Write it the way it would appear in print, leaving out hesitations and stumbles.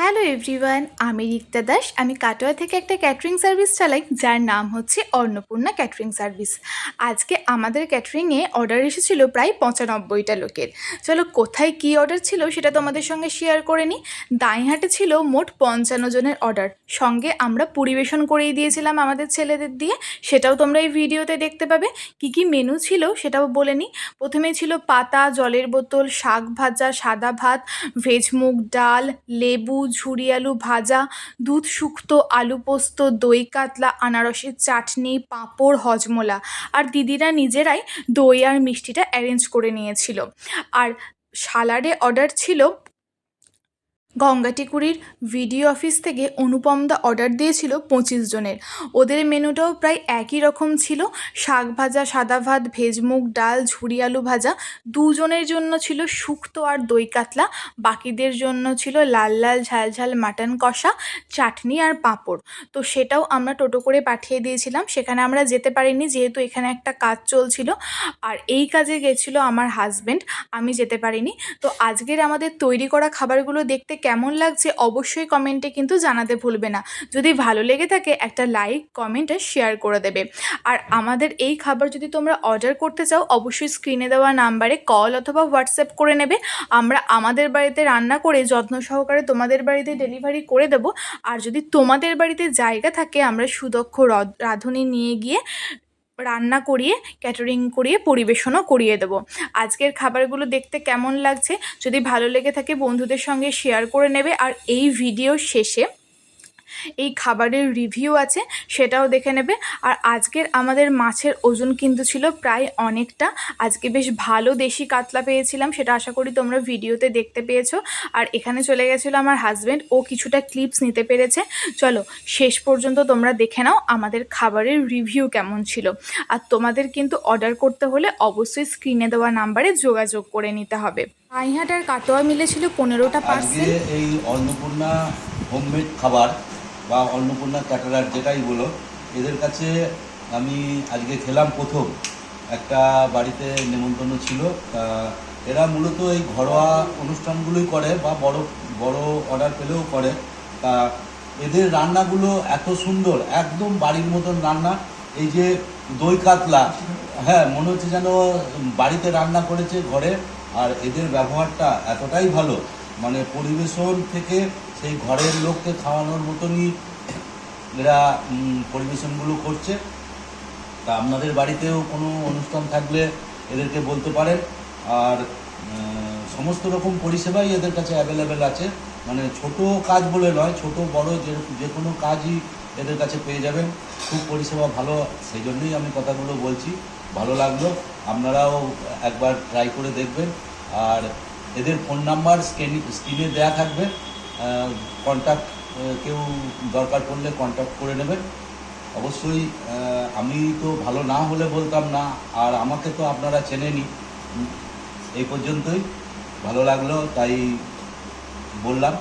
Hello everyone, আমি রিক্তা দাস। আমি কাটোয়া থেকে একটা ক্যাটারিং সার্ভিস চালাই, যার নাম হচ্ছে অন্নপূর্ণা ক্যাটারিং সার্ভিস। আজকে আমাদের ক্যাটারিংয়ে অর্ডার এসেছিলো প্রায় ৯৫টা লোকের। চলো কোথায় কী অর্ডার ছিল সেটা তোমাদের সঙ্গে শেয়ার করে নিই। দাঁইহাটে ছিল মোট ৫৫ জনের অর্ডার, সঙ্গে আমরা পরিবেশন করেই দিয়েছিলাম আমাদের ছেলেদের দিয়ে। সেটাও তোমরা এই ভিডিওতে দেখতে পাবে। কী কী মেনু ছিল সেটাও বলে নিই। প্রথমে ছিল পাতা, জলের বোতল, শাক ভাজা, সাদা ভাত, ভেজ মুগ ডাল, লেবু, ঝুরি আলু ভাজা, দুধ শুক্তো, আলু পোস্ত, দই কাতলা, আনারসের চাটনি, পাঁপড়, হজমোলা। আর দিদিরা নিজেরাই দই আর মিষ্টিটা অ্যারেঞ্জ করে নিয়েছিল। আর সালাডে অর্ডার ছিল গঙ্গাটিকুড়ির ভিডিও অফিস থেকে অনুপমদা অর্ডার দিয়েছিল ২৫ জনের। ওদের মেনুটাও প্রায় একই রকম ছিল। শাক ভাজা, সাদা ভাত, ভেজ মুগ ডাল, ঝুরি আলু ভাজা। দুজনের জন্য ছিল শুক্তো আর দই কাতলা। বাকিদের জন্য ছিল লাল লাল ঝাল ঝাল মাটন কষা, চাটনি আর পাঁপড়। তো সেটাও আমরা টোটো করে পাঠিয়ে দিয়েছিলাম। সেখানে আমরা যেতে পারিনি, যেহেতু এখানে একটা কাজ চলছিল। আর এই কাজে গেছিলো আমার হাজব্যান্ড, আমি যেতে পারিনি। তো আজকের আমাদের তৈরি করা খাবারগুলো দেখতে কেমন লাগছে অবশ্যই কমেন্টে কিন্তু জানাতে ভুলবে না। যদি ভালো লেগে থাকে একটা লাইক, কমেন্ট আর শেয়ার করে দেবে। আর আমাদের এই খাবার যদি তোমরা অর্ডার করতে চাও অবশ্যই স্ক্রিনে দেওয়া নাম্বারে কল অথবা হোয়াটসঅ্যাপ করে নেবে। আমরা আমাদের বাড়িতে রান্না করে যত্ন সহকারে তোমাদের বাড়িতে ডেলিভারি করে দেব। আর যদি তোমাদের বাড়িতে জায়গা থাকে আমরা সুদক্ষ রাঁধুনি নিয়ে গিয়ে রান্না করিয়ে, ক্যাটারিং করিয়ে, পরিবেশনও করিয়ে দেবো। আজকের খাবারগুলো দেখতে কেমন লাগছে যদি ভালো লেগে থাকে বন্ধুদের সঙ্গে শেয়ার করে নেবে। আর এই ভিডিওর শেষে এই খাবারের রিভিউ আছে, সেটাও দেখে নেবে। আর আজকের আমাদের মাছের ওজন কিন্তু ছিল প্রায় অনেকটা। আজকে বেশ ভালো দেশি কাতলা পেয়েছিলাম, সেটা আশা করি তোমরা ভিডিওতে দেখতে পেয়েছো। আর এখানে চলে গেছিলো আমার হাজব্যান্ড, ও কিছুটা ক্লিপস নিতে পেরেছে। চলো শেষ পর্যন্ত তোমরা দেখে নাও আমাদের খাবারের রিভিউ কেমন ছিল। আর তোমাদের কিন্তু অর্ডার করতে হলে অবশ্যই স্ক্রিনে দেওয়া নাম্বারে যোগাযোগ করে নিতে হবে। দাঁইহাট আর কাটোয়া মিলে ছিল 15টা পার্সেল। এই অন্নপূর্ণা হোমমেড খাবার বা অন্নপূর্ণা ক্যাটারার যেটাই বলো, এদের কাছে আমি আজকে খেলাম প্রথম। একটা বাড়িতে নেমন্তন্ন ছিল। এরা মূলত এই ঘরোয়া অনুষ্ঠানগুলোই করে বা বড় বড় অর্ডার পেলেও করে। তা এদের রান্নাগুলো এত সুন্দর, একদম বাড়ির মতন রান্না। এই যে দই কাতলা, হ্যাঁ মনে হচ্ছে যেন বাড়িতে রান্না করেছে ঘরে। আর এদের ব্যবহারটা এতটাই ভালো, মানে পরিবেশন থেকে সেই ঘরের লোককে খাওয়ানোর মতনই এরা পরিবেশনগুলো করছে। তা আপনাদের বাড়িতেও কোনো অনুষ্ঠান থাকলে এদেরকে বলতে পারেন। আর সমস্ত রকম পরিষেবাই এদের কাছে অ্যাভেলেবেল আছে। মানে ছোট কাজ বলে নয়, ছোট বড় যে কোনো কাজই এদের কাছে পেয়ে যাবেন। খুব পরিষেবা ভালো, সেই জন্যই আমি কথাগুলো বলছি। ভালো লাগলো, আপনারাও একবার ট্রাই করে দেখবেন। আর এদের ফোন নাম্বার স্ক্রিনে দেওয়া থাকবে, কন্ট্যাক্ট কেউ দরকার পড়লে কন্ট্যাক্ট করে নেবেন অবশ্যই। আমি তো ভালো না হলে বলতাম না, আর আমাকে তো আপনারা চেনেনই। এই পর্যন্তই, ভালো লাগলো তাই বললাম।